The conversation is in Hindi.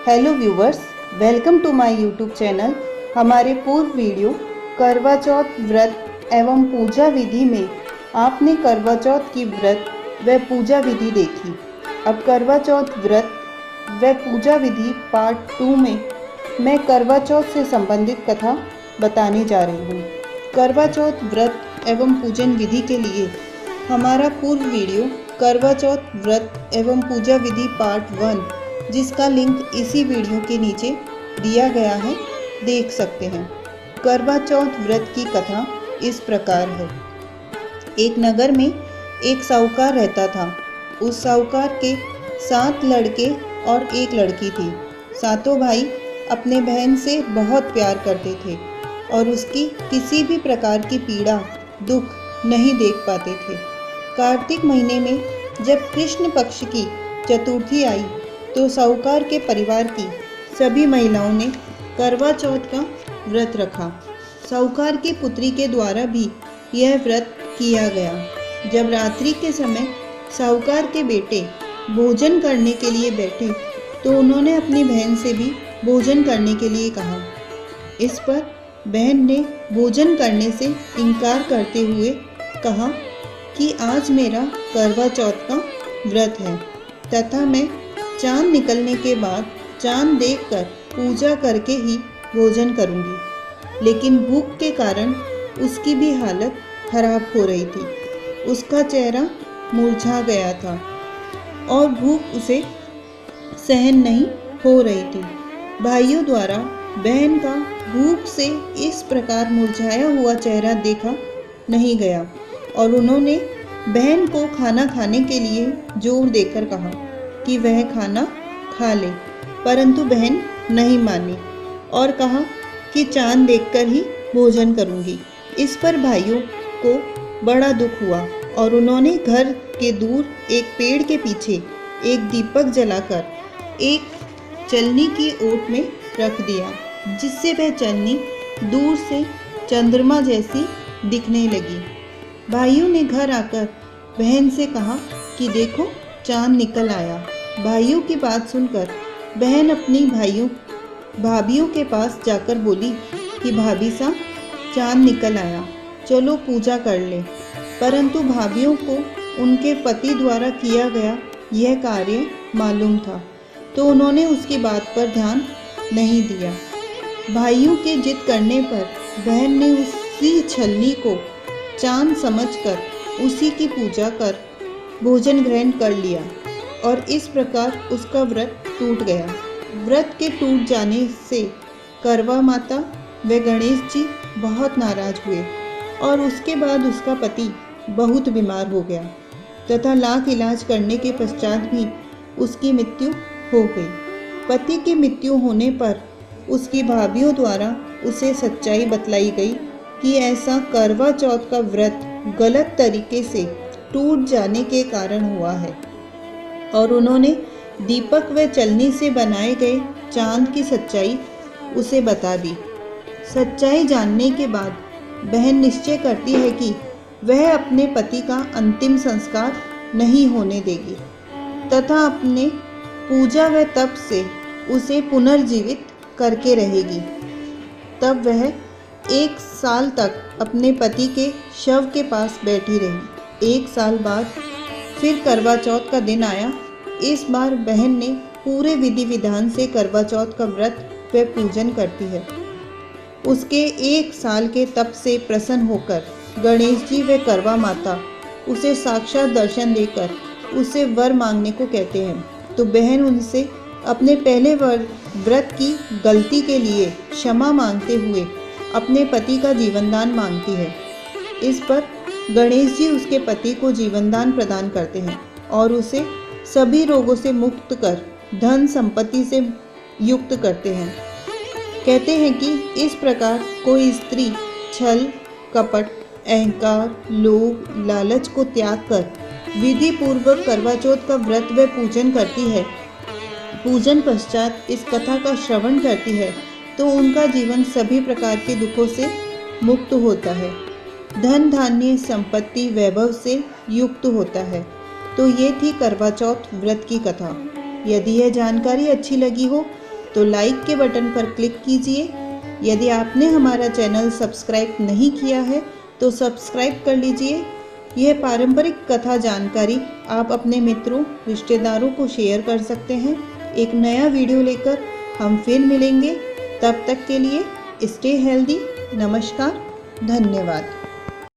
Hello viewers, welcome to my YouTube channel. हमारे पूर्व वीडियो करवा चौथ व्रत एवं पूजा विधि में आपने करवा चौथ की व्रत व पूजा विधि देखी। अब करवा चौथ व्रत व पूजा विधि पार्ट 2 में मैं करवा चौथ से संबंधित कथा बताने जा रही हूँ। करवा चौथ व्रत एवं पूजन विधि के लिए हमारा पूर्व वीडियो करवा चौथ व्रत एवं पूजा विधि पार्ट 1, जिसका लिंक इसी वीडियो के नीचे दिया गया है, देख सकते हैं। करवा चौथ व्रत की कथा इस प्रकार है। एक नगर में एक साहूकार रहता था। उस साहूकार के 7 लड़के और 1 लड़की थी। सातों भाई अपने बहन से बहुत प्यार करते थे और उसकी किसी भी प्रकार की पीड़ा दुख नहीं देख पाते थे। कार्तिक महीने में जब कृष्ण पक्ष की चतुर्थी आई तो साहूकार के परिवार की सभी महिलाओं ने करवा चौथ का व्रत रखा। साहूकार की पुत्री के द्वारा भी यह व्रत किया गया। जब रात्रि के समय साहूकार के बेटे भोजन करने के लिए बैठे तो उन्होंने अपनी बहन से भी भोजन करने के लिए कहा। इस पर बहन ने भोजन करने से इनकार करते हुए कहा कि आज मेरा करवा चौथ का व्रत है तथा मैं चांद निकलने के बाद चांद देखकर पूजा करके ही भोजन करूंगी। लेकिन भूख के कारण उसकी भी हालत खराब हो रही थी। उसका चेहरा मुरझा गया था और भूख उसे सहन नहीं हो रही थी। भाइयों द्वारा बहन का भूख से इस प्रकार मुरझाया हुआ चेहरा देखा नहीं गया और उन्होंने बहन को खाना खाने के लिए जोर देकर कहा कि वह खाना खा ले, परंतु बहन नहीं मानी और कहा कि चांद देखकर ही भोजन करूंगी। इस पर भाइयों को बड़ा दुख हुआ और उन्होंने घर के दूर एक पेड़ के पीछे एक दीपक जलाकर एक चलनी की ओट में रख दिया, जिससे वह चलनी दूर से चंद्रमा जैसी दिखने लगी। भाइयों ने घर आकर बहन से कहा कि देखो चांद निकल आया। भाइयों की बात सुनकर बहन अपनी भाभियों के पास जाकर बोली कि भाभी साहब चांद निकल आया, चलो पूजा कर ले। परंतु भाभियों को उनके पति द्वारा किया गया यह कार्य मालूम था तो उन्होंने उसकी बात पर ध्यान नहीं दिया। भाइयों के जिद करने पर बहन ने उसी छलनी को चांद समझकर उसी की पूजा कर भोजन ग्रहण कर लिया और इस प्रकार उसका व्रत टूट गया। व्रत के टूट जाने से करवा माता व गणेश जी बहुत नाराज हुए और उसके बाद उसका पति बहुत बीमार हो गया तथा लाख इलाज करने के पश्चात भी उसकी मृत्यु हो गई। पति की मृत्यु होने पर उसकी भाभियों द्वारा उसे सच्चाई बतलाई गई कि ऐसा करवा चौथ का व्रत गलत तरीके से टूट जाने के कारण हुआ है और उन्होंने दीपक व चलनी से बनाए गए चांद की सच्चाई उसे बता दी। सच्चाई जानने के बाद बहन निश्चय करती है कि वह अपने पति का अंतिम संस्कार नहीं होने देगी तथा अपने पूजा व तप से उसे पुनर्जीवित करके रहेगी। तब वह 1 साल तक अपने पति के शव के पास बैठी रही। 1 साल बाद फिर करवा चौथ का दिन आया। इस बार बहन ने पूरे विधि विधान से करवा चौथ का व्रत व पूजन करती है। उसके 1 साल के तप से प्रसन्न होकर गणेश जी व करवा माता उसे साक्षात दर्शन देकर उससे वर मांगने को कहते हैं तो बहन उनसे अपने पहले व्रत की गलती के लिए क्षमा मांगते हुए अपने पति का जीवनदान मांगती है। इस पर गणेश जी उसके पति को जीवनदान प्रदान करते हैं और उसे सभी रोगों से मुक्त कर धन संपत्ति से युक्त करते हैं। कहते हैं कि इस प्रकार कोई स्त्री छल कपट अहंकार लोभ लालच को त्याग कर विधि पूर्वक करवा चौथ का व्रत व पूजन करती है, पूजन पश्चात इस कथा का श्रवण करती है तो उनका जीवन सभी प्रकार के दुखों से मुक्त होता है, धन धान्य संपत्ति वैभव से युक्त होता है। तो ये थी करवा चौथ व्रत की कथा। यदि यह जानकारी अच्छी लगी हो तो लाइक के बटन पर क्लिक कीजिए। यदि आपने हमारा चैनल सब्सक्राइब नहीं किया है तो सब्सक्राइब कर लीजिए। यह पारंपरिक कथा जानकारी आप अपने मित्रों रिश्तेदारों को शेयर कर सकते हैं। एक नया वीडियो लेकर हम फिर मिलेंगे। तब तक के लिए स्टे हेल्दी। नमस्कार, धन्यवाद।